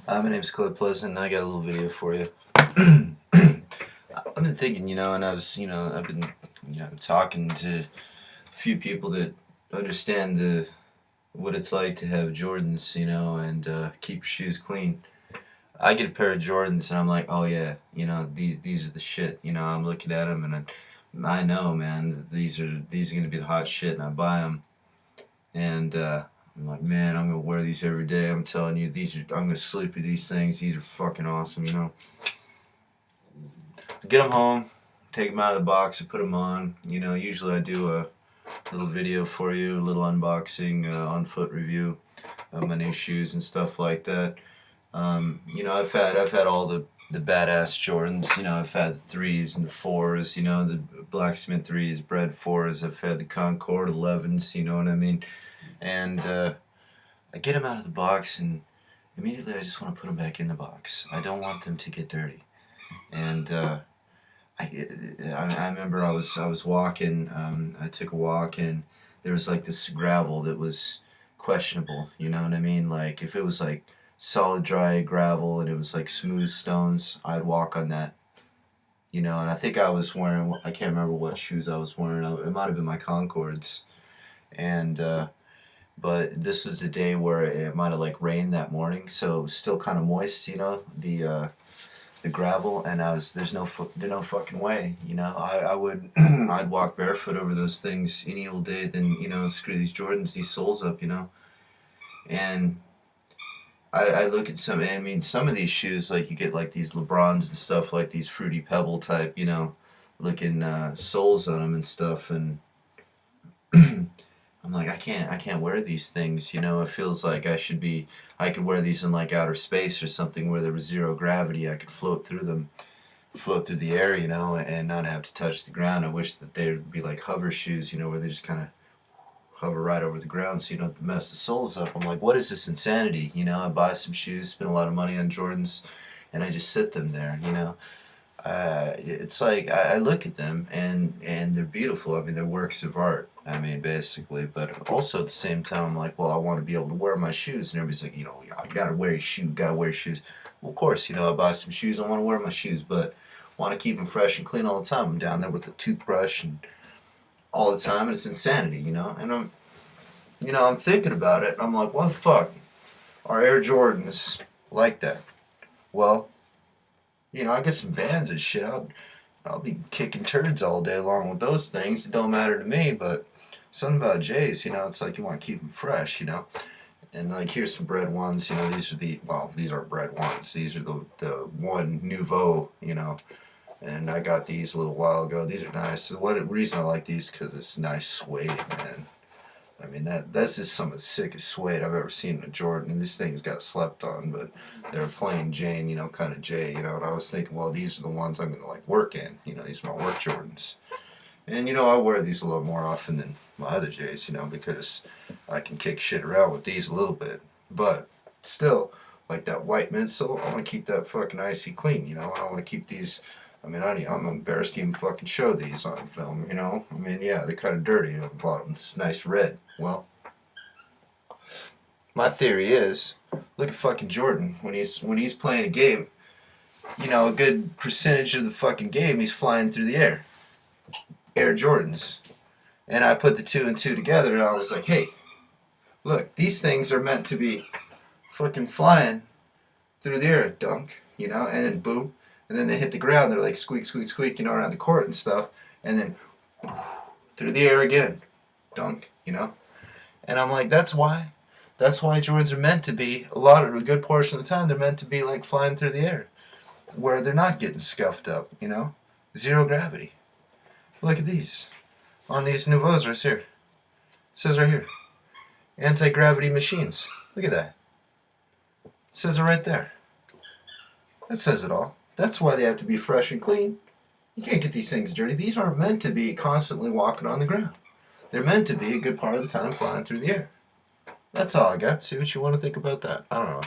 My name's Clay Pleasant, and I got a little video for you. I've been thinking, and I've been, talking to a few people that understand what it's like to have Jordans, and keep your shoes clean. I get a pair of Jordans, and I'm like, oh yeah, these are the shit. I'm looking at them, and I know, man, these are gonna be the hot shit, and I buy them, and I'm like, man, I'm gonna wear these every day. I'm telling you, I'm gonna sleep with these things. These are fucking awesome. Get them home, take them out of the box, and put them on. Usually I do a little video for you, a little unboxing, on foot review of my new shoes and stuff like that. I've had all the badass Jordans. I've had the threes and the fours. The Blacksmith threes, Bred fours. I've had the Concord 11s. You know what I mean? And I get them out of the box, and immediately I just want to put them back in the box. I don't want them to get dirty. And I remember I was walking. I took a walk, and there was like this gravel that was questionable. You know what I mean? Like if it was like solid dry gravel and it was like smooth stones, I'd walk on that. And I think I was wearing. I can't remember what shoes I was wearing. It might have been my Concords, and. But this was a day where it might have like rained that morning, so it was still kind of moist, the gravel, and there's no fucking way, I would I'd walk barefoot over those things any old day than screw these Jordans, these soles up, and I look at some of these shoes, like you get like these LeBrons and stuff, like these Fruity Pebble type, looking soles on them and stuff, and I'm like, I can't wear these things, It feels like I could wear these in like outer space or something where there was zero gravity. I could float through them, float through the air, and not have to touch the ground. I wish that they would be like hover shoes, where they just kind of hover right over the ground so you don't mess the soles up. I'm like, what is this insanity? I buy some shoes, spend a lot of money on Jordans, and I just sit them there, it's like I look at them and they're beautiful. I mean, they're works of art. I mean, basically, but also at the same time, I'm like, well, I want to be able to wear my shoes, and everybody's like, you gotta wear your shoe, gotta wear your shoes. Well, of course, I buy some shoes, I want to wear my shoes, but want to keep them fresh and clean all the time. I'm down there with the toothbrush and all the time, and it's insanity, And I'm thinking about it, and I'm like, what the fuck? Are Air Jordans like that? Well. I get some Vans and shit. I'll be kicking turds all day long with those things. It don't matter to me, but something about J's, it's like you want to keep them fresh, And like here's some Bred ones, these are Bred ones. These are the one Nouveau, And I got these a little while ago. These are nice. So what reason I like these, because it's nice suede, man. I mean, that's just some of the sickest suede I've ever seen in a Jordan. And this thing's got slept on, but they're plain Jane, kind of J, And I was thinking, well, these are the ones I'm going to like work in. These are my work Jordans. And, I wear these a lot more often than my other J's, because I can kick shit around with these a little bit. But still, like that white midsole, I want to keep that fucking icy clean, I want to keep these. I mean, I'm embarrassed to even fucking show these on film, I mean, yeah, they're kind of dirty on the bottom. It's nice red. Well, my theory is, look at fucking Jordan. When he's playing a game, a good percentage of the fucking game, he's flying through the air. Air Jordans. And I put the two and two together, and I was like, hey, look, these things are meant to be fucking flying through the air, dunk, and then boom. And then they hit the ground, they're like squeak, squeak, squeak, around the court and stuff. And then through the air again. Dunk, And I'm like, that's why Jordans are meant to be, a good portion of the time, they're meant to be like flying through the air. Where they're not getting scuffed up, Zero gravity. Look at these. On these Nouveaux right here. It says right here. Anti-gravity machines. Look at that. It says it right there. That says it all. That's why they have to be fresh and clean. You can't get these things dirty. These aren't meant to be constantly walking on the ground. They're meant to be a good part of the time flying through the air. That's all I got. See what you want to think about that. I don't know.